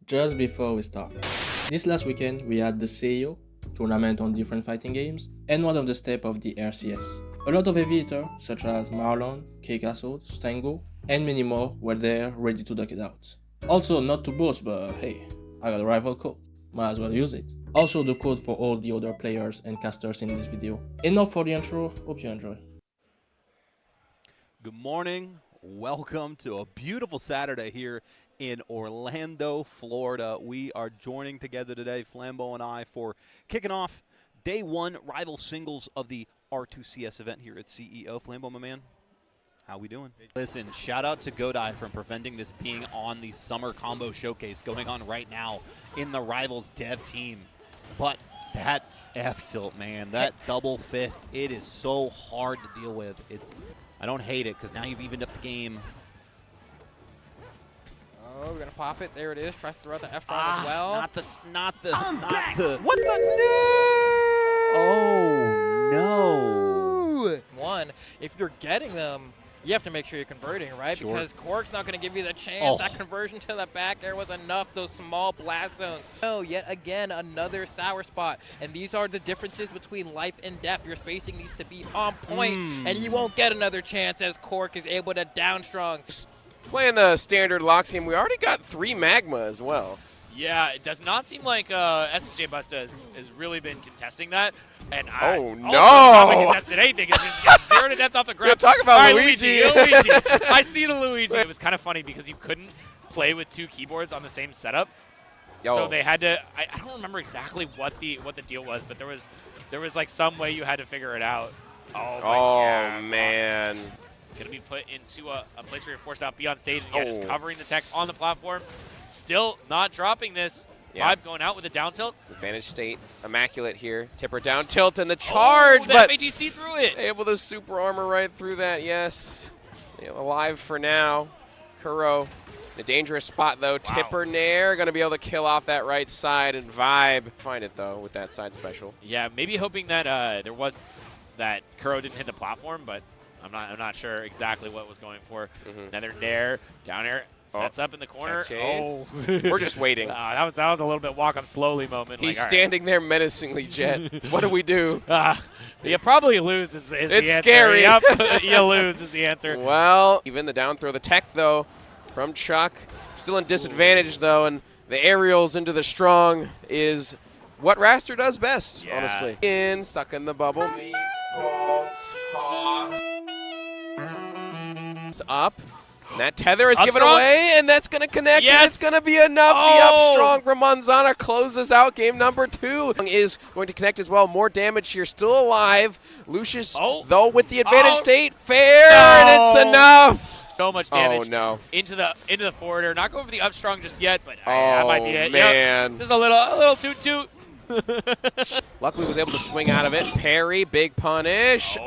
Just before we start, this last weekend we had the CEO tournament on different fighting games and one of the steps of the RCS. A lot of heavy hitters such as Marlon, Cakeassault, Stango, and many more were there ready to duck it out. Also, not to boast, but hey, I got a rival code, might as well use it. Also the code for all the other players and casters in this video. Enough for the intro, hope you enjoy. Good morning, welcome to a beautiful Saturday here in Orlando, Florida. We are joining together today, Flambeau and I, for kicking off day one rival singles of the R2CS event here at CEO. Flambeau, my man, how we doing? Listen, shout out to Godai for preventing this being on the summer combo showcase going on right now in the rivals dev team. But that F-tilt, man, that double fist, it is so hard to deal with. I don't hate it because now you've evened up the game. Oh, we're gonna pop it. There it is. Tries to throw out the F strong as well. Not the. What the? No! Oh no! One, if you're getting them, you have to make sure you're converting, right? Sure. Because Cork's not gonna give you the chance. Oh. That conversion to the back air was enough. Those small blast zones. Oh, yet again another sour spot. And these are the differences between life and death. Your spacing needs to be on point, and you won't get another chance as Cork is able to down strong. Playing the standard locks game, we already got 3 magma as well. Yeah, it does not seem like SSJ Busta has really been contesting that. And I Oh, also no! haven't contested anything. It's just got 0 to death off the ground. Yeah, talk about All right, Luigi. Luigi. I see the Luigi. It was kind of funny because you couldn't play with 2 keyboards on the same setup. So they had to. I don't remember exactly what the deal was, but there was like some way you had to figure it out. Oh, Oh, man. Going to be put into a place where you're forced out, be on stage, and just covering the tech on the platform. Still not dropping this. Yeah. Vibe going out with a down tilt. Advantage state, immaculate here. Tipper down tilt and the charge, the but FADC through it. able to super armor right through that, yes. Alive for now. Kuro, in a dangerous spot though. Wow. Tipper Nair going to be able to kill off that right side and Vibe. Find it though with that side special. Yeah, maybe hoping that that Kuro didn't hit the platform, but I'm not sure exactly what was going for. Another Nair, down air, sets up in the corner. Chase. We're just waiting. That was a little bit walk up slowly moment. He's like, standing there menacingly, Jet. What do we do? You probably lose is the answer. It's scary. Yep, you lose is the answer. Well, even the down throw, the tech though, from Chuck. Still in disadvantage though, and the aerials into the strong is what Raster does best, Yeah. honestly. Stuck in the bubble. Up. And that tether is Up given strong. away, and that's going to connect. Yes. And it's going to be enough. Oh. The up strong from Manzana closes out game number 2. Is going to connect as well. More damage here. Still alive. Lucius, though, with the advantage state. Fair, and it's enough. So much damage. Oh, no. Into the forward air. Not going for the up strong just yet, but that might be it. Man. Yep. Just a little toot. Luckily was able to swing out of it. Parry, big punish.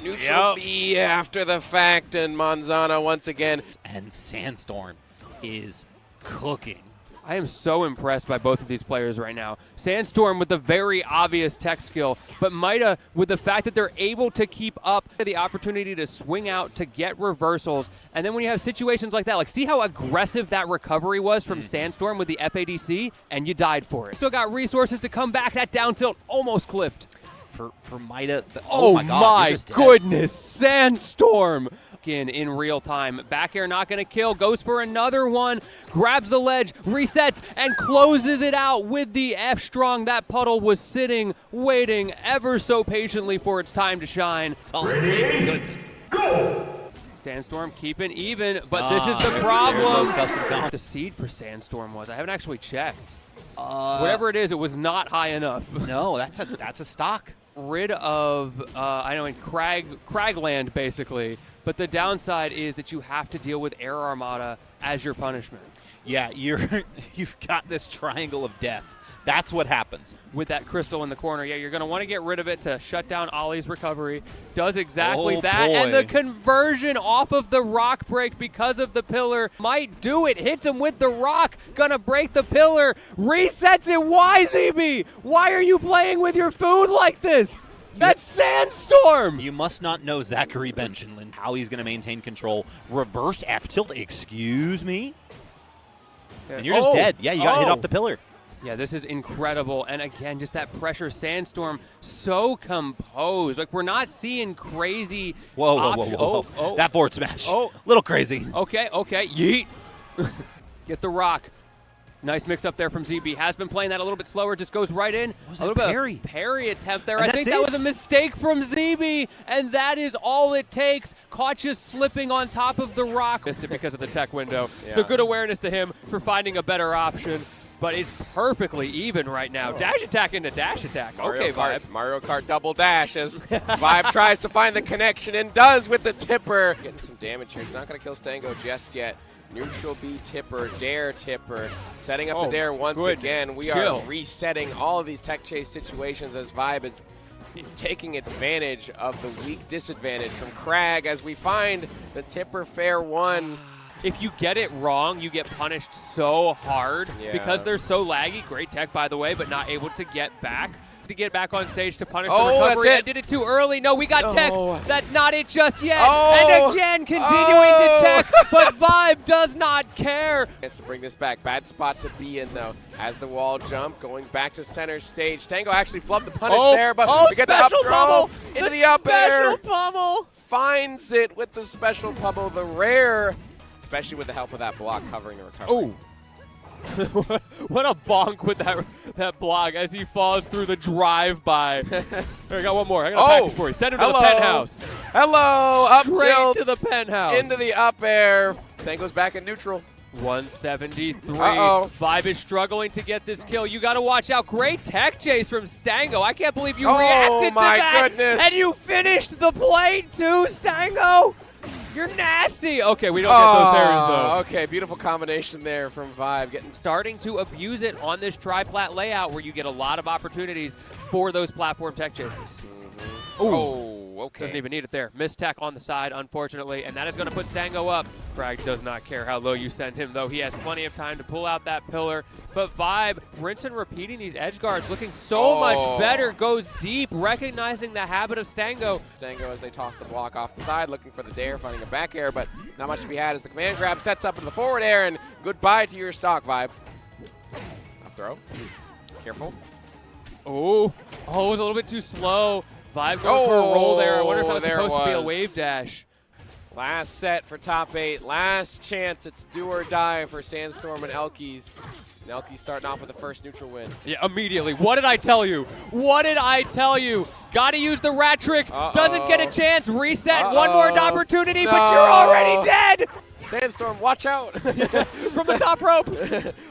Neutral B after the fact, and Manzana once again. And Sandstorm is cooking. I am so impressed by both of these players right now. Sandstorm with the very obvious tech skill, but Maida with the fact that they're able to keep up the opportunity to swing out, to get reversals. And then when you have situations like that, like see how aggressive that recovery was from Sandstorm with the FADC, and you died for it. Still got resources to come back. That down tilt almost clipped. For Maida. Oh my God, you're just dead. goodness, Sandstorm. In real time. Back air not going to kill. Goes for another one. Grabs the ledge, resets, and closes it out with the F-strong. That puddle was sitting, waiting ever so patiently for its time to shine. That's all it takes. Goodness. Sandstorm keeping even, but this is the problem. Those custom comps. The seed for Sandstorm was. I haven't actually checked. Whatever it is, it was not high enough. No, that's a stock. Rid of, I know, in Cragland, basically. But the downside is that you have to deal with Air Armada as your punishment. Yeah, you've got this triangle of death. That's what happens. With that crystal in the corner, yeah, you're going to want to get rid of it to shut down Ollie's recovery. Does exactly that, boy. and the conversion off of the rock break because of the pillar might do it. Hits him with the rock, gonna break the pillar, resets it. Why, ZB? Why are you playing with your food like this? That's Sandstorm! You must not know Zachary Benchenlin, how he's going to maintain control. Reverse F tilt, excuse me? And you're just dead. Yeah, you got hit off the pillar. Yeah, this is incredible. And again, just that pressure. Sandstorm so composed. Like, we're not seeing crazy. Whoa. That forward smash. Little crazy. Okay. Yeet. Get the rock. Nice mix up there from ZB. Has been playing that a little bit slower. Just goes right in. Was a little bit of parry attempt there. And I think that was a mistake from ZB. And that is all it takes. Caught just slipping on top of the rock. Missed it because of the tech window. Yeah. So good awareness to him for finding a better option. But it's perfectly even right now. Dash attack into dash attack. Okay, Vibe. Mario Kart double dash as Vibe tries to find the connection and does with the tipper. Getting some damage here. He's not going to kill Stango just yet. Neutral B tipper, dare tipper, setting up the dare once again. We are resetting all of these tech chase situations as Vibe is taking advantage of the weak disadvantage from Crag as we find the tipper fair one. If you get it wrong, you get punished so hard because they're so laggy. Great tech, by the way, but not able to get back on stage to punish the recovery. That's it. I did it too early. No, we got techs. That's not it just yet. And again, continuing to tech, but Vibe does not care. Has to bring this back. Bad spot to be in, though. As the wall jump, going back to center stage. Stango actually flubbed the punish there, but we get the up throw into the up air. Special pummel. Finds it with the special pummel, the rare, especially with the help of that block covering the recovery. What a bonk with that block as he falls through the drive-by. I got one more. I got a package for you. Send him to the penthouse. Hello. Up Straight to the penthouse. Into the up air. Stango's back in neutral. 173. Vibe is struggling to get this kill. You got to watch out. Great tech chase from Stango. I can't believe you reacted to that. Goodness. And you finished the plate too, Stango. You're nasty. Okay, we don't get those parries, though. Okay, beautiful combination there from Vibe. Starting to abuse it on this tri-plat layout where you get a lot of opportunities for those platform tech chases. Okay. Doesn't even need it there. Missed tech on the side, unfortunately, and that is going to put Stango up. Crag does not care how low you send him, though. He has plenty of time to pull out that pillar. But Vibe, rinse and repeating these edge guards, looking so much better, goes deep, recognizing the habit of Stango. Stango as they toss the block off the side, looking for the dare, finding a back air, but not much to be had as the command grab sets up into the forward air, and goodbye to your stock, Vibe. Up throw. Careful. It was a little bit too slow. Vibe going for a roll there. I wonder if that was supposed to be a wave dash. Last set for top 8. Last chance. It's do or die for Sandstorm and Elkies. And Elkies starting off with the first neutral win. Yeah, immediately. What did I tell you? What did I tell you? Got to use the rat trick. Doesn't get a chance. Reset. One more opportunity, but you're already dead. Sandstorm, watch out. From the top rope.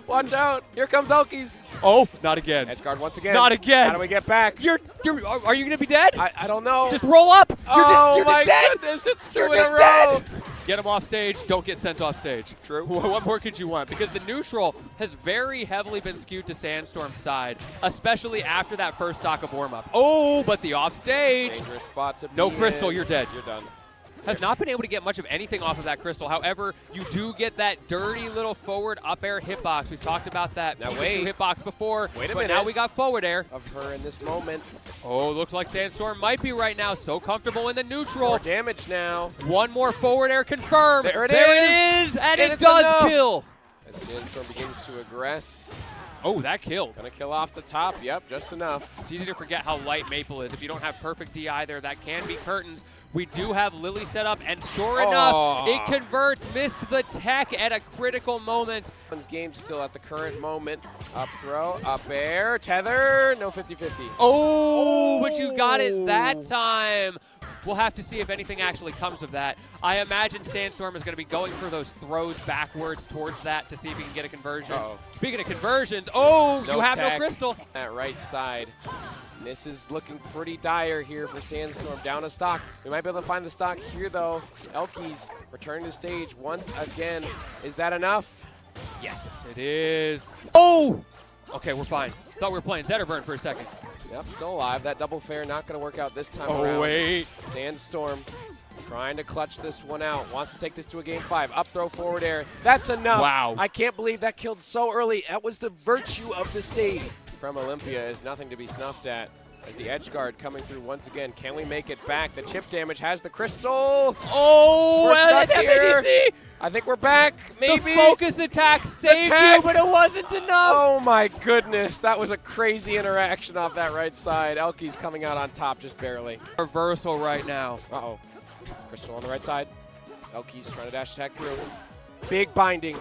Watch out. Here comes Elkies. Not again. Edge guard once again. Not again. How do we get back? Are you going to be dead? I don't know. Just roll up. You're just my dead. Goodness, it's 2 in a row. Get him off stage. Don't get sent off stage. True. What more could you want? Because the neutral has very heavily been skewed to Sandstorm's side, especially after that first stock of warm-up. But the off stage. Dangerous spot to be No crystal. You're dead. You're done. Has not been able to get much of anything off of that crystal. However, you do get that dirty little forward up air hitbox. We've talked about that hitbox before. Wait a but minute. Now we got forward air. Of her in this moment. Looks like Sandstorm might be right now. So comfortable in the neutral. More damage now. One more forward air confirmed. There it is. And it does kill. As Sandstorm begins to aggress. That killed. Gonna kill off the top. Yep, just enough. It's easy to forget how light Maple is. If you don't have perfect DI there, that can be curtains. We do have Lily set up, and sure enough, it converts. Missed the tech at a critical moment. Game's still at the current moment. Up throw, up air, tether, no 50-50. But you got it that time. We'll have to see if anything actually comes of that. I imagine Sandstorm is going to be going for those throws backwards towards that to see if he can get a conversion. Speaking of conversions, you have no crystal. That right side. This is looking pretty dire here for Sandstorm. Down a stock. We might be able to find the stock here, though. Elkies returning to stage once again. Is that enough? Yes. It is. Okay, we're fine. Thought we were playing Zetterburn for a second. Yep, still alive. That double fair not going to work out this time around. Wait. Sandstorm trying to clutch this one out. Wants to take this to a game 5. Up throw, forward air. That's enough. Wow. I can't believe that killed so early. That was the virtue of the stage. From Olympia is nothing to be snuffed at. As the edge guard coming through once again. Can we make it back? The chip damage has the crystal. Oh, we're stuck here. I think we're back, maybe. The focus attack saved you, but it wasn't enough. Oh my goodness, that was a crazy interaction off that right side. Elky's coming out on top just barely. Reversal right now. Uh-oh. Crystal on the right side. Elky's trying to dash attack through. Big binding.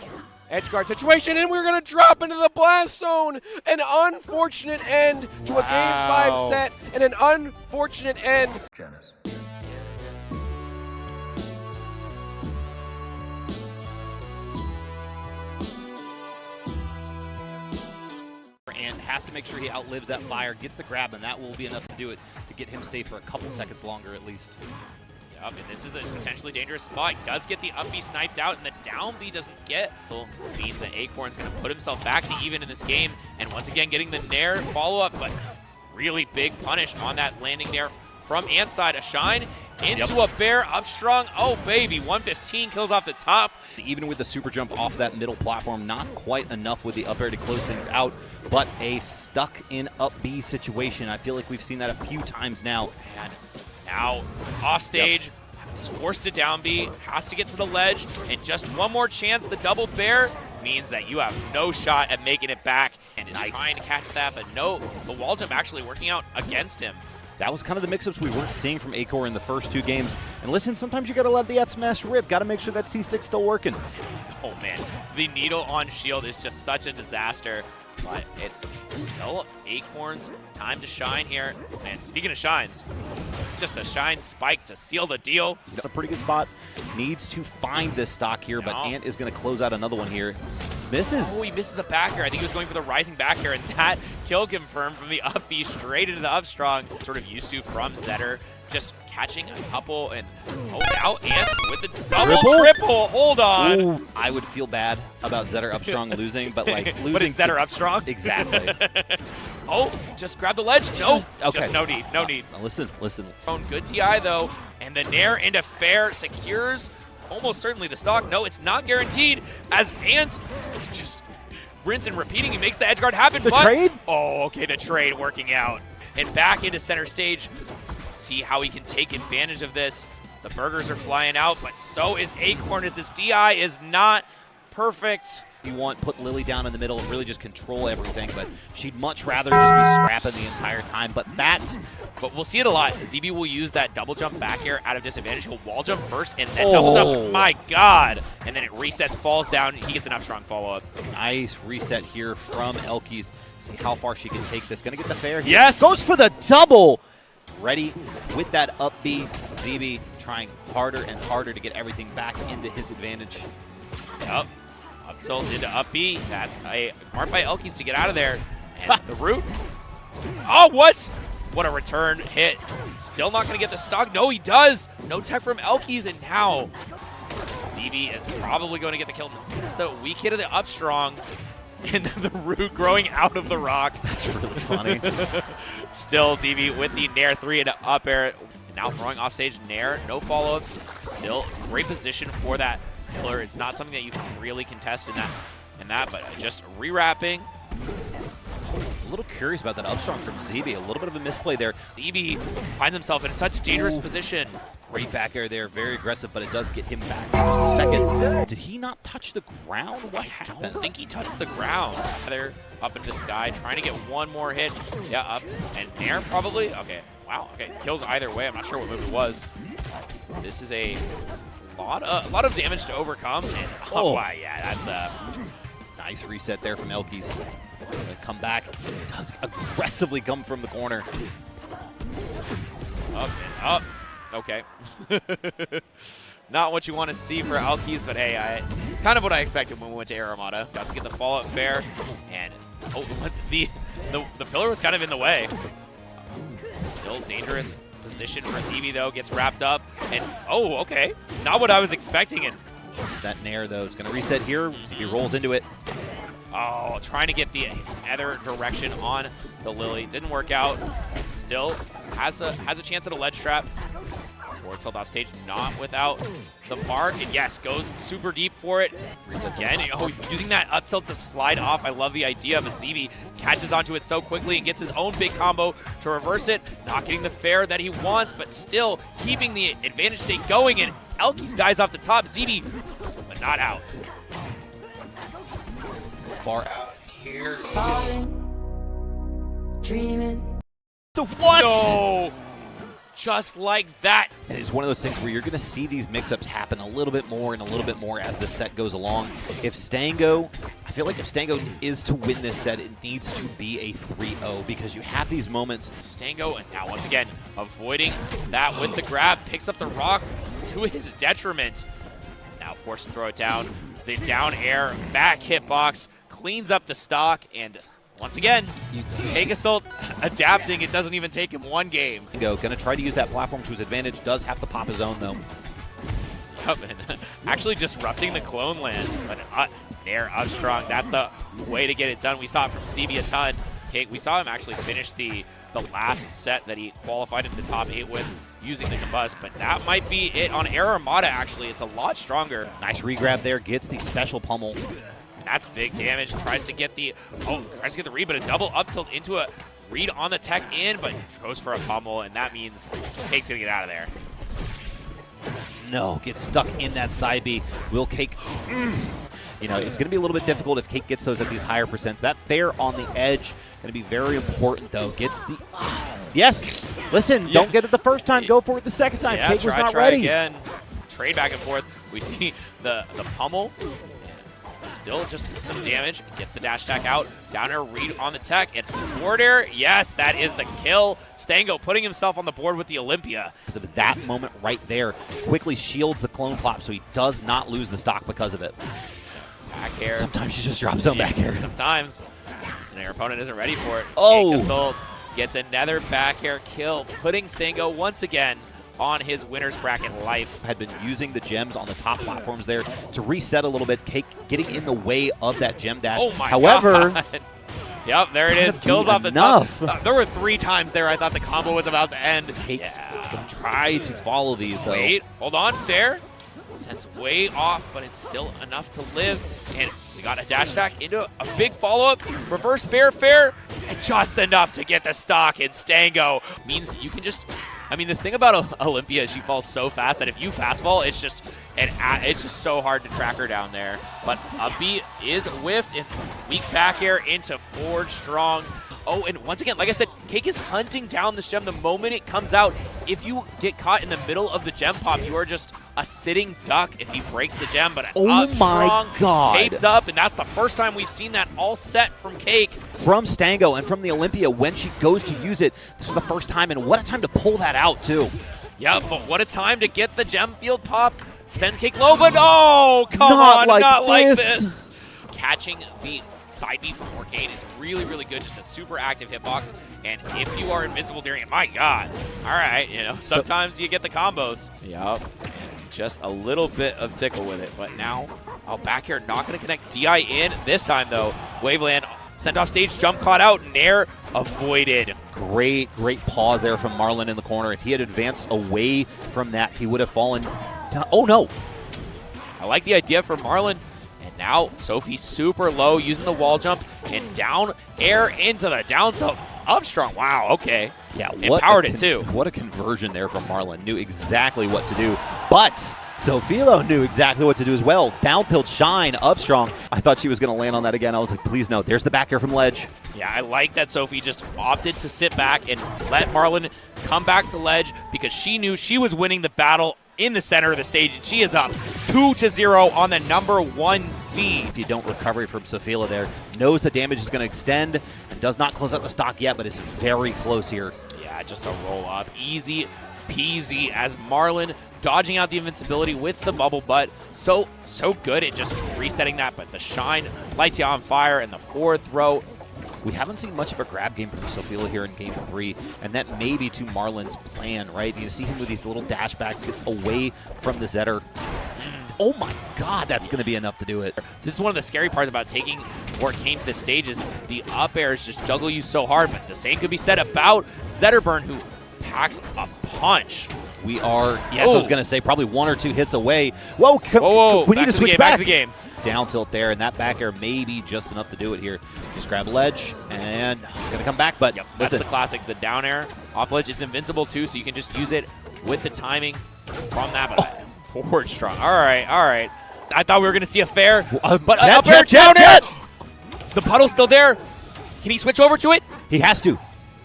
Edge guard situation, and we're going to drop into the blast zone. An unfortunate end to a Game 5 set, and an unfortunate end. Janice. And has to make sure he outlives that fire, gets the grab, and that will be enough to do it, to get him safe for a couple seconds longer at least. Yep, and this is a potentially dangerous spot. He does get the up B sniped out, and the down B doesn't get. Means that Acorn's going to put himself back to even in this game, and once again getting the Nair follow-up, but really big punish on that landing there from Antside. A shine into a bear up strong. Oh, baby, 115 kills off the top. Even with the super jump off that middle platform, not quite enough with the up air to close things out, but a stuck in up B situation. I feel like we've seen that a few times now. And now off stage, is forced to down B, has to get to the ledge, and just one more chance. The double bear means that you have no shot at making it back, and is trying to catch that, but no, the wall jump actually working out against him. That was kind of the mix-ups we weren't seeing from Acorn in the first two games. And listen, sometimes you got to let the F-Smash rip. Got to make sure that C-Stick's still working. Oh, man. The needle on shield is just such a disaster. But it's still Acorn's time to shine here. And speaking of shines, just a shine spike to seal the deal. He's got a pretty good spot. Needs to find this stock here, but Ant is going to close out another one here. Misses. Oh, he misses the back air. I think he was going for the rising back air, and that kill confirmed from the up B straight into the up strong. Sort of used to from Zetter. Just catching a couple, and now Ant with the double triple. Hold on. Ooh, I would feel bad about Zetter Upstrong losing, but like losing. But it's Zetter Upstrong? Exactly. Oh, just grab the ledge. No. Okay. Just no need. No need. Listen. Good TI though, and the Nair into fair secures almost certainly the stock. No, it's not guaranteed, as Ant just rinse and repeating. He makes the edge guard happen. The trade? Oh, okay, the trade working out. And back into center stage. See how he can take advantage of this. The burgers are flying out, but so is Acorn, as his DI is not perfect. You want put Lily down in the middle and really just control everything, but she'd much rather just be scrapping the entire time. But we'll see it a lot. ZB will use that double jump back air out of disadvantage. He'll wall jump first and then double jump. My God! And then it resets, falls down. He gets an up strong follow up. Nice reset here from Elky's. See how far she can take this. Gonna get the fair here. Yes! Goes for the double. Ready with that up B. ZB trying harder and harder to get everything back into his advantage. Yep. Up tilt into up B. That's a mark by Elky's to get out of there. And the root. Oh, what? What a return hit. Still not going to get the stock. No, he does. No tech from Elky's, and now ZB is probably going to get the kill. It's the weak hit of the up strong. And the root growing out of the rock. That's really funny. Still ZB with the Nair 3 into up air. And now throwing off stage Nair. No follow-ups. Still great position for that pillar. It's not something that you can really contest in that, but just rewrapping. A little curious about that upstrong from ZB. A little bit of a misplay there. ZB finds himself in such a dangerous position. Great back air there, very aggressive, but it does get him back in just a second. Did he not touch the ground? What happened? I don't think he touched the ground. They're up into the sky, trying to get one more hit. Yeah, up and Nair probably. Okay, wow. Okay, kills either way. I'm not sure what move it was. This is a lot of damage to overcome. And wow, yeah, that's a nice reset there from Elky's. Gonna come back. Does aggressively come from the corner. Up and up. Okay. Not what you want to see for Elky's, but hey, kind of what I expected when we went to Air Armada. Doesn't get the follow-up fair, and the pillar was kind of in the way. Still dangerous position for ZB though, gets wrapped up, and oh, okay. Not what I was expecting. And this is that Nair though. It's gonna reset here. ZB rolls into it. Oh, trying to get the other direction on the Lily. Didn't work out. Still has a chance at a ledge trap. Forward tilt off stage, not without the mark, and yes, goes super deep for it. Again, using that up tilt to slide off. I love the idea, but ZB catches onto it so quickly and gets his own big combo to reverse it. Not getting the fair that he wants, but still keeping the advantage state going, and Elkies dies off the top. ZB, but not out. Far out here. Dreaming. The what? No! Just like that. And it's one of those things where you're going to see these mix-ups happen a little bit more and a little bit more as the set goes along. If Stango, I feel like if Stango is to win this set, it needs to be a 3-0 because you have these moments. Stango, and now once again, avoiding that with the grab, picks up the rock to his detriment. Now forced to throw it down. The down air, back hitbox, cleans up the stock, and once again, Cakeassault adapting. It doesn't even take him one game. Gonna try to use that platform to his advantage. Does have to pop his own though. Yup, and actually disrupting the clone lands. But there, up strong. That's the way to get it done. We saw it from CB a ton. We saw him actually finish the last set that he qualified into the top 8 with using the combust, but that might be it on Air Armada. Actually, it's a lot stronger. Nice regrab there, gets the special pummel. That's big damage. Tries to get the read, but a double up tilt into a read on the tech in, but goes for a pummel, and that means Cake's gonna get out of there. No, gets stuck in that side B. Will Cake, you know, it's gonna be a little bit difficult if Cake gets those at these higher percents. That fair on the edge, gonna be very important though. Gets the, yes, listen, don't get it the first time, go for it the second time. Yeah, Cake was not try ready. Again. Trade back and forth. We see the pummel. Still just some damage. Gets the dash attack out. Down air read on the tech. And forward air. Yes, that is the kill. Stango putting himself on the board with the Olympia. Because of that moment right there, quickly shields the clone plop so he does not lose the stock because of it. Back air. Sometimes you just drop zone back air. Sometimes. And your opponent isn't ready for it. Oh. Cakeassault gets another back air kill, putting Stango once again on his winner's bracket life. Had been using the gems on the top platforms there to reset a little bit. Cake getting in the way of that gem dash. Oh my However, God. Yep, there it is. Kills off the top. There were 3 times there I thought the combo was about to end. Cake gonna try to follow these though. Wait, hold on, fair. Sends way off, but it's still enough to live. And we got a dash attack into a big follow-up. Reverse fair, and just enough to get the stock. And Stango means you can just, I mean, the thing about Olympia is she falls so fast that if you fast fall, it's just so hard to track her down there. But a B is whiffed, and weak back air into forward strong. Oh, and once again, like I said, Cake is hunting down this gem the moment it comes out. If you get caught in the middle of the gem pop, you are just a sitting duck if he breaks the gem. But oh up my strong, God, taped up, and that's the first time we've seen that all set from Cake. From Stango and from the Olympia when she goes to use it. This is the first time, and what a time to pull that out too. Yeah, but what a time to get the gem field pop. Sends Cake low, but oh, come not on, like not this. like this. Catching the side B from Orcade is really, really good. Just a super active hitbox. And if you are invincible during it, my God. All right, you know, sometimes you get the combos. Yep. Just a little bit of tickle with it. But now, back here, not going to connect DI in. This time, though, Waveland sent off stage, jump caught out, Nair avoided. Great pause there from Marlon in the corner. If he had advanced away from that, he would have fallen down. Oh, no. I like the idea for Marlon. And now Sophie super low using the wall jump and down air into the down tilt. Up strong. Wow, okay. Yeah, empowered it too. What a conversion there from Marlon. Knew exactly what to do. But Sophilo knew exactly what to do as well. Down tilt shine, up strong. I thought she was going to land on that again. I was like, please no. There's the back air from ledge. Yeah, I like that Sophie just opted to sit back and let Marlon come back to ledge because she knew she was winning the battle in the center of the stage, and she is up 2-0 on the #1 seed. If you don't recover from Sophilo there, knows the damage is going to extend and does not close out the stock yet, but is very close here. Yeah, just a roll up. Easy peasy as Marlon dodging out the invincibility with the bubble butt. So good at just resetting that, but the shine lights you on fire, and the forward throw. We haven't seen much of a grab game from Sophilo here in Game 3, and that may be to Marlon's plan, right? You see him with these little dashbacks, gets away from the Zetter. Oh my God, that's going to be enough to do it. This is one of the scary parts about taking Orcane to the stage is the up airs just juggle you so hard, but the same could be said about Zetterburn, who packs a punch. We are, yes, I was going to say probably 1 or 2 hits away. Whoa, we need to switch back. Back to the game. Down tilt there, and that back air may be just enough to do it here. Just grab a ledge, and going to come back, but Yep, that's the classic, the down air off ledge. It's invincible too, so you can just use it with the timing from that, but forward strong. All right, all right. I thought we were going to see a fair, but up air, down air. The puddle's still there. Can he switch over to it? He has to.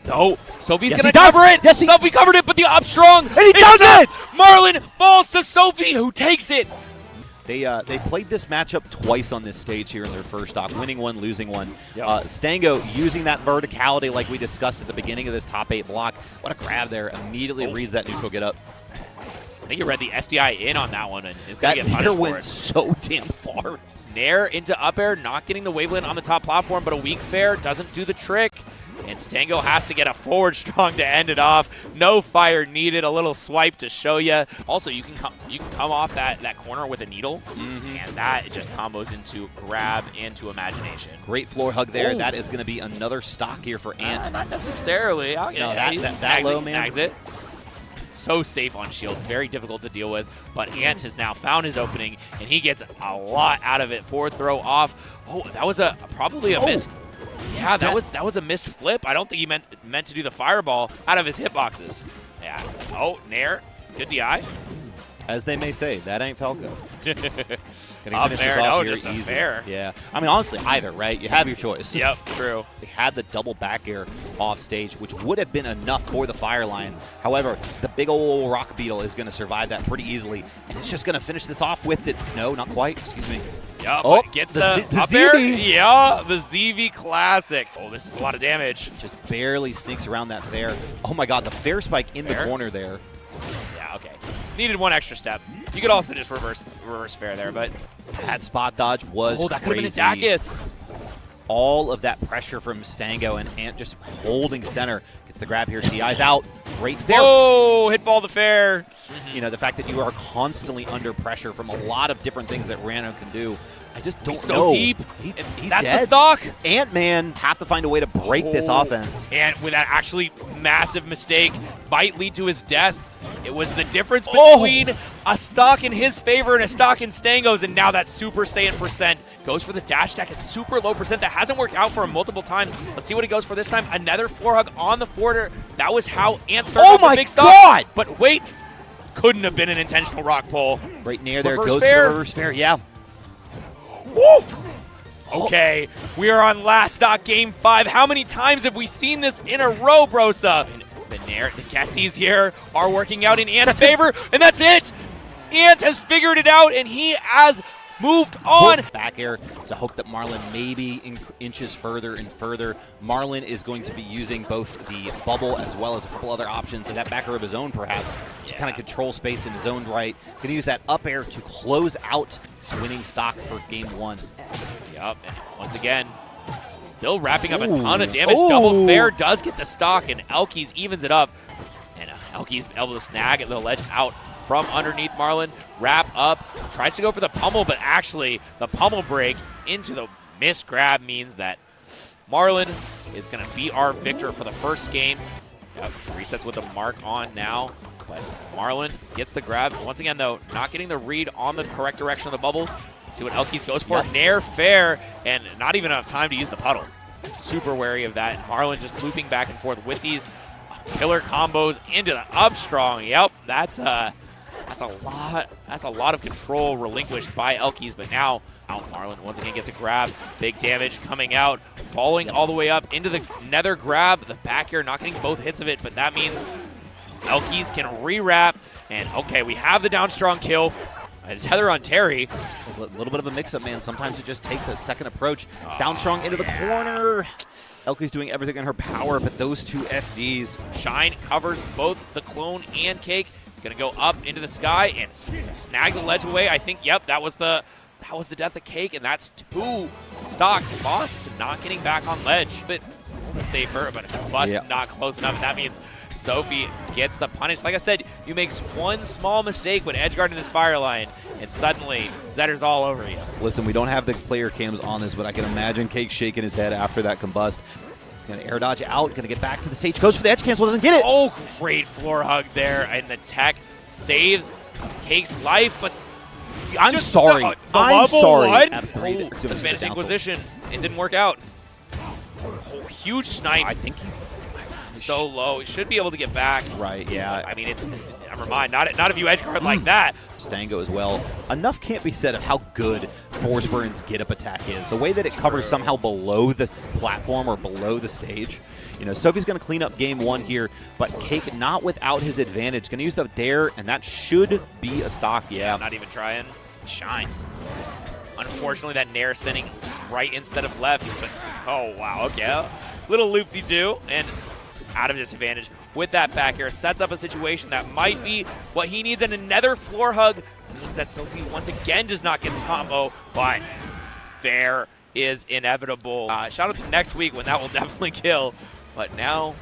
No, Sophie's Yes, going to he does. cover it. Yes, he- Sophie covered it, but the up strong. And he does it! Marlon falls to Sophie, who takes it. They played this matchup twice on this stage here in their first stock, winning one, losing one. Yep. Stango using that verticality like we discussed at the beginning of this top 8 block. What a grab there. Immediately reads that neutral get up. I think you read the SDI in on that one, and is That going to get nair punished for went it. so damn far. Nair into up air, not getting the waveland on the top platform, but a weak fair doesn't do the trick. And Stango has to get a forward strong to end it off. No fire needed. A little swipe to show you. Also, you can come off that corner with a needle, and that just combos into grab and to imagination. Great floor hug there. Ooh. That is going to be another stock here for Ant. Not necessarily. No, He that snags low, it, he man. snags it. So safe on shield, very difficult to deal with. But Ant has now found his opening, and he gets a lot out of it. Forward throw off. Oh, that was probably a missed. Yeah, that was a missed flip. I don't think he meant to do the fireball out of his hitboxes. Yeah. Oh, Nair. Good DI. As they may say, that ain't Falco. Gonna Up finish there, this off no, here just a easy. fair. Yeah. I mean, honestly, either, right? You have your choice. Yep, true. They had the double back air off stage, which would have been enough for the fire line. However, the big old rock beetle is going to survive that pretty easily. And it's just going to finish this off with it. No, not quite. Excuse me. Yep, Oh, but gets the the up air. ZV. Yeah, the ZV Classic. Oh, this is a lot of damage. Just barely sneaks around that fair. Oh my god, the fair spike in Fair? the corner there. Yeah, okay. Needed one extra step. You could also just reverse fair there, but That spot dodge was that could have been a crazy. Dacus. All of that pressure from Stango and Ant just holding center. Gets the grab here. TI's out. Great fair. Oh, hit ball the fair. You know, the fact that you are constantly under pressure from a lot of different things that Rano can do. I just don't He's so know. deep. He's That's dead. the stock. Ant-Man have to find a way to break this offense. And with that actually massive mistake, might lead to his death. It was the difference between a stock in his favor and a stock in Stango's, and now that Super Saiyan percent goes for the dash attack at super low percent. That hasn't worked out for him multiple times. Let's see what he goes for this time. Another floor hug on the border. That was how Ant started off the big stock. God! But wait, couldn't have been an intentional rock pull. Right near there. Reverse Goes fair. for the reverse fair. Yeah. Woo! Okay, we are on last stock game 5. How many times have we seen this in a row, Brosa? And the guessies here are working out in Ant's favor, and that's it! Ant has figured it out, and he has moved on. Back air to hook that Marlon maybe inches further and further. Marlon is going to be using both the bubble as well as a couple other options, and that back air of his own perhaps to kind of control space in his own right. Going to use that up air to close out his winning stock for game 1. Yep, and once again, still wrapping up a ton of damage. Double fair does get the stock, and Elkies evens it up. And Elkies able to snag the ledge out from underneath Marlon. Wrap up, tries to go for the pummel, but actually the pummel break into the missed grab means that Marlon is going to be our victor for the first game. Yep, resets with the mark on now. But Marlon gets the grab. Once again, though, not getting the read on the correct direction of the bubbles. Let's see what Elkies goes for. Yep. Nair fair, and not even enough time to use the puddle. Super wary of that. Marlon just looping back and forth with these pillar combos into the up strong. Yep, that's a lot of control relinquished by Elkies, but now Marlon once again gets a grab. Big damage coming out, falling all the way up into the nether grab. The back air not getting both hits of it, but that means Elkies can re-wrap. And okay, we have the down strong kill. It's Heather on Terry. A little bit of a mix-up, man. Sometimes it just takes a second approach. Down strong into the corner. Elkies doing everything in her power, but those two SDs. Shine covers both the clone and Cake. Gonna go up into the sky and snag the ledge away. I think, yep, that was the death of Cake, and that's 2 stocks lost to not getting back on ledge. But a little bit safer, but bust not close enough. And that means Sophie gets the punish. Like I said, you make one small mistake when edgeguarding this fire line, and suddenly Zetter's all over you. Listen, we don't have the player cams on this, but I can imagine Cake shaking his head after that combust. Gonna air dodge out, gonna get back to the stage, goes for the edge cancel, doesn't get it. Oh, great floor hug there, and the tech saves Cake's life, but I'm sorry. I'm level sorry. one. At 3, Oh, the Spanish Inquisition. It didn't work out. Oh, huge snipe. I think he's so low. He should be able to get back. right. Yeah. I mean, it's never mind. Not if you edge guard like that. Stango as well. Enough can't be said of how good Forsburn's get-up attack is. The way that it covers somehow below the platform or below the stage. You know, Sophie's going to clean up game 1 here, but Cake not without his advantage. Going to use the dare, and that should be a stock. Yeah. Not even trying. Shine. Unfortunately, that Nair sending right instead of left. But oh wow, okay, little loop-de-doo and out of disadvantage with that back air. Sets up a situation that might be what he needs, and another floor hug means that Sophie once again does not get the combo, but there is inevitable. Shout out to next week when that will definitely kill. But now,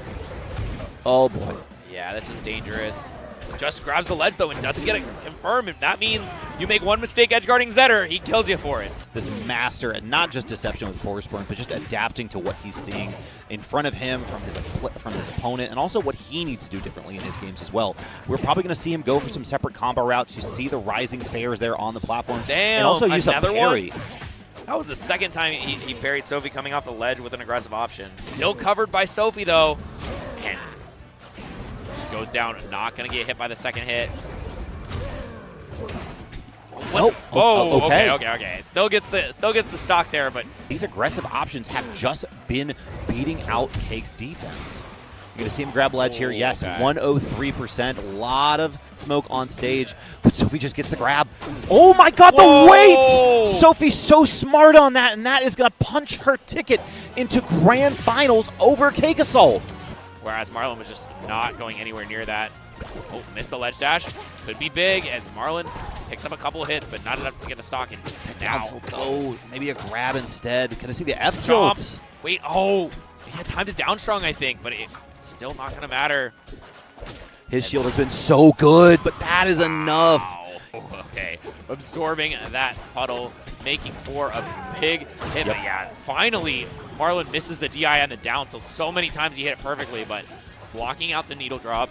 Oh, boy. yeah, this is dangerous. Just grabs the ledge, though, and doesn't get it confirmed. And that means you make one mistake edgeguarding Zetter, he kills you for it. This master at not just deception with Forsburn, but just adapting to what he's seeing in front of him from his opponent, and also what he needs to do differently in his games as well. We're probably going to see him go for some separate combo routes. You see the rising fares there on the platform. Damn, and also use a another parry. one? That was the second time he parried Sophie coming off the ledge with an aggressive option. Still covered by Sophie, though. And goes down, not going to get hit by the second hit. Nope. Oh, okay. Still gets the stock there, but These aggressive options have just been beating out Cake's defense. You're going to see him grab ledge here. Yes, okay. 103%. A lot of smoke on stage, but Sophie just gets the grab. Oh my God, Whoa! the weight! Sophie's so smart on that, and that is going to punch her ticket into grand finals over Cakeassault. whereas Marlon was just not going anywhere near that. Oh, missed the ledge dash. Could be big as Marlon picks up a couple of hits, but not enough to get the stock in. Down. Oh, maybe a grab instead. Can I see the F tilt? Wait, oh, he had time to down strong, I think, but it's still not going to matter. His shield has been so good, but that is enough. Wow. Okay, absorbing that puddle, making for a big hit. But yeah, finally, Marlon misses the DI on the down, so many times he hit it perfectly, but blocking out the needle drop.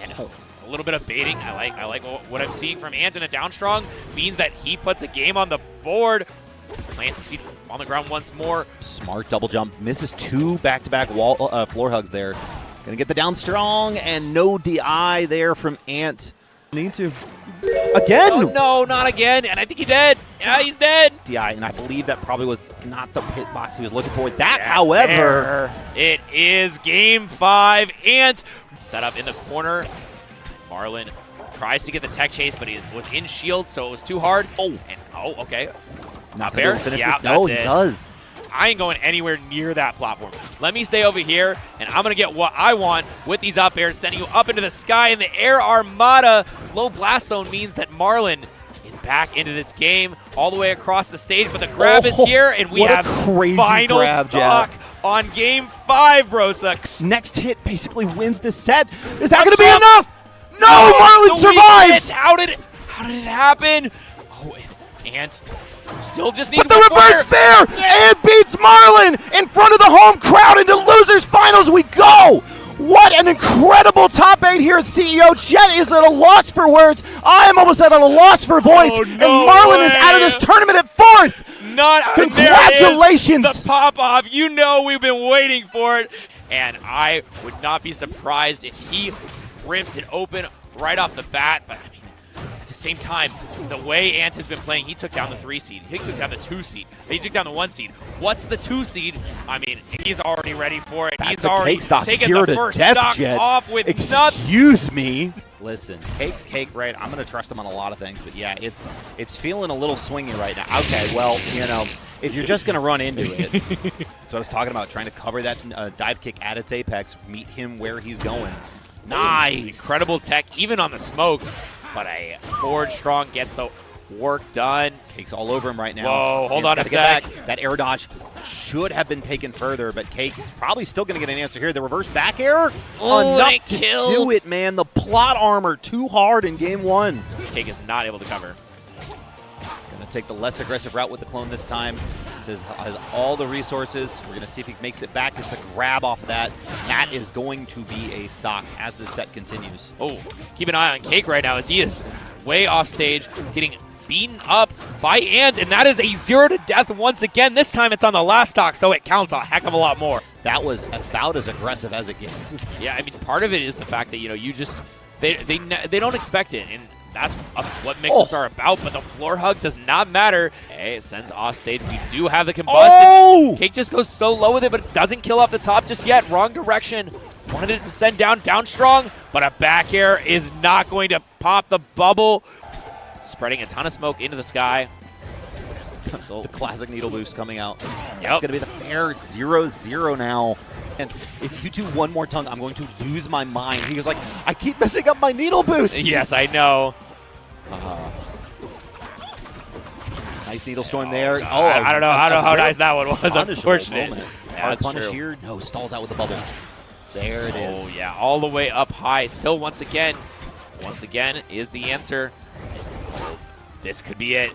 And a little bit of baiting. I like what I'm seeing from Ant in a down strong means that he puts a game on the board. Plants his feet on the ground once more. Smart double jump. Misses 2 back-to-back floor hugs there. Gonna get the down strong, and no DI there from Ant. Need to. Again! Oh, no, not again. And I think he dead. Yeah, he's dead. DI, and I believe that probably was not the hitbox he was looking for. That, however. It is game 5. Ant set up in the corner. Marlon tries to get the tech chase, but he was in shield, so it was too hard. Okay. Not there. gonna finish Yeah, this. No, that's he it. does. I ain't going anywhere near that platform. Let me stay over here, and I'm going to get what I want with these up airs, sending you up into the sky in the air armada. Low blast zone means that Marlon is back into this game all the way across the stage, but the grab is here, and we have final stock on game 5, Brosa. Next hit basically wins this set. Is that going to be enough? No, Marlon survives! How did it happen? Oh, and still just needs But the reverse fair and beats Marlon in front of the home crowd. Into losers finals we go. What an incredible top 8 here at CEO. Jet is at a loss for words. I am almost at a loss for voice. And Marlon is out of this tournament at 4th. Congratulations. The pop-off. You know we've been waiting for it. And I would not be surprised if he rips it open right off the bat. But I mean, at the same time, the way Ant has been playing, he took down the 3 seed. He took down the 2 seed. He took down the 1 seed. What's the 2 seed? I mean, he's already ready for it. He's already taken the first stock off with nothing. Excuse me. Listen, Cake's Cake, right? I'm going to trust him on a lot of things, but yeah, it's feeling a little swingy right now. Okay, well, you know, if you're just going to run into it, that's what I was talking about, trying to cover that dive kick at its apex, meet him where he's going. Nice. Incredible tech, even on the smoke. But a forward strong gets the work done. Cake's all over him right now. Whoa, hold on a sec. That air dodge should have been taken further, but Cake is probably still going to get an answer here. The reverse back air, enough to do it, man. The plot armor too hard in game 1. Cake is not able to cover. Going to take the less aggressive route with the clone this time. has all the resources. We're going to see if he makes it back. Just a grab off of that. That is going to be a stock as the set continues. Oh, keep an eye on Cake right now as he is way off stage, getting beaten up by Ant, and that is a 0 to death once again. This time it's on the last stock, so it counts a heck of a lot more. That was about as aggressive as it gets. Yeah, I mean, part of it is the fact that, you know, you just, they don't expect it, and that's what mix-ups are about, but the floor hug does not matter. Hey, it sends off stage. We do have the combustion. Oh! Cake just goes so low with it, but it doesn't kill off the top just yet. Wrong direction. Wanted it to send down strong, but a back air is not going to pop the bubble. Spreading a ton of smoke into the sky. The classic needle boost coming out. Yep. That's going to be the fair 0-0 now. And if you do one more tongue, I'm going to lose my mind. He was like, I keep messing up my needle boosts. Yes, I know. Nice needle storm there. Oh, I don't know how nice that one was. Unfortunate. Yeah, hard punish here. No, stalls out with the bubble. There it is. Oh, yeah, all the way up high. Still, once again is the answer. This could be it.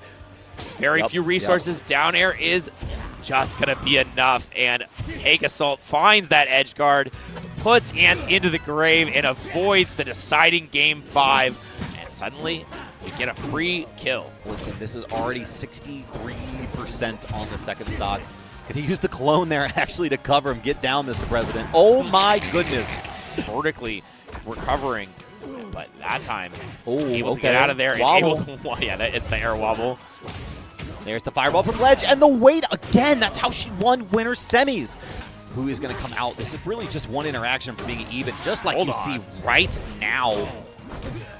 Very few resources. Down air is just going to be enough. And Cakeassault finds that edge guard, puts Ant into the grave, and avoids the deciding game 5. And suddenly, we get a free kill. Listen, this is already 63% on the second stock. Can he use the clone there actually to cover him? Get down, Mr. President. Oh, my goodness. Vertically recovering. But that time, able to get out of there. Wobble. And able to, it's the air wobble. There's the fireball from Ledge, and the weight again. That's how she won winter semis. Who is going to come out? This is really just one interaction for being even, just like you see right now.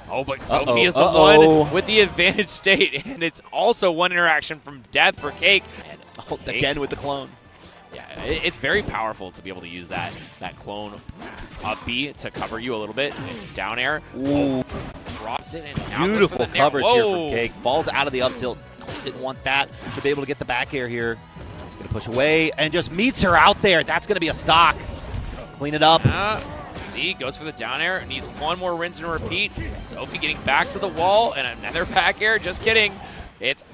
Oh, but Sophie is the one with the advantage state, and it's also one interaction from death for Cake. And again with the clone. Yeah, it's very powerful to be able to use that clone up B to cover you a little bit. Down air. Ooh. Drops it and now beautiful coverage here from Cake. Falls out of the up tilt. Didn't want that. Should be able to get the back air here. He's going to push away and just meets her out there. That's going to be a stock. Clean it up. See, goes for the down air. Needs one more rinse and repeat. Sophie getting back to the wall and another back air. Just kidding. It's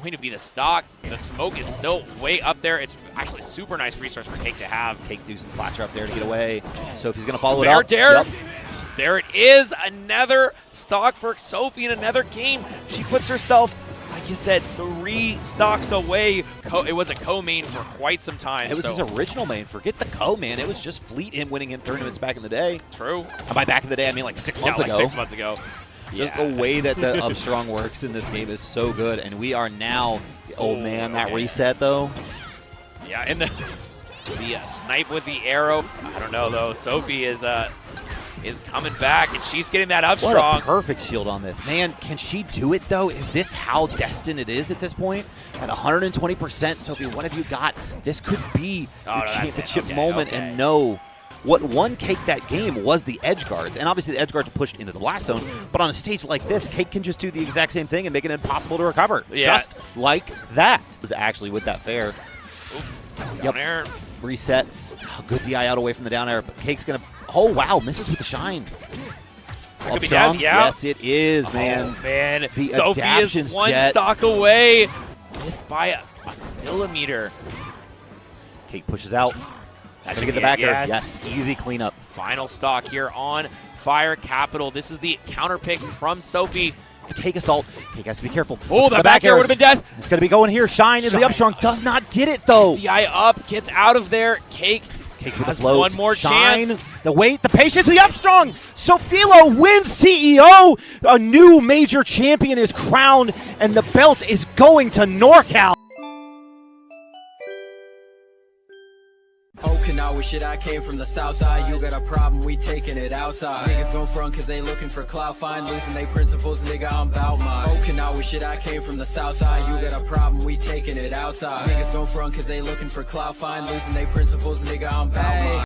going to be the stock. The smoke is still way up there. It's actually super nice resource for Cake to have. Cake do some flatcher up there to get away. Sophie's going to follow it up. Yep. There it is. Another stock for Sophie in another game. She puts herself, like you said, 3 stocks away. It was a co-main for quite some time. It was his original main. Forget the co-man. It was just Fleet him winning in tournaments back in the day. True. And by back in the day, I mean like 6 months ago. Like 6 months ago. Just the way that the upstrong works in this game is so good. And we are now, that reset though. Yeah, and the snipe with the arrow. I don't know though. Sophie is coming back, and she's getting that up strong. What a perfect shield on this. Man, can she do it, though? Is this how destined it is at this point? At 120%, Sophie, what have you got? This could be your championship moment, and no. What won Cake that game was the edge guards, and obviously the edge guards are pushed into the blast zone, but on a stage like this, Cake can just do the exact same thing and make it impossible to recover. Yeah. Just like that. This is actually with that fair. Down air. Resets. Oh, good DI out away from the down air, but Cake's going to... Oh, wow, misses with the shine. That could be death, yeah. Yes, it is, man. Oh, man. The Sophie is one stock away. Missed by a millimeter. Cake pushes out. That's going to get the back air. Yes, easy cleanup. Final stock here on Fire Capital. This is the counter pick from Sophie. Cakeassault. Cake has to be careful. Oh, the back air would have been death. It's going to be going here. Shine into the upstrong. Does not get it, though. SDI up. Gets out of there. Cake with a float. One more chance. The weight, the patience, the upstrong. Sophilo wins CEO. A new major champion is crowned, and the belt is going to NorCal. Okinawa shit, I came from the south side. You got a problem, we taking it outside. Niggas gon' front cause they looking for clout, fine, losing they principles, nigga, I'm bout mine. Okinawa shit, I came from the south side. You got a problem, we taking it outside. Niggas gon' front cause they looking for clout, fine, losing they principles, nigga, I'm bout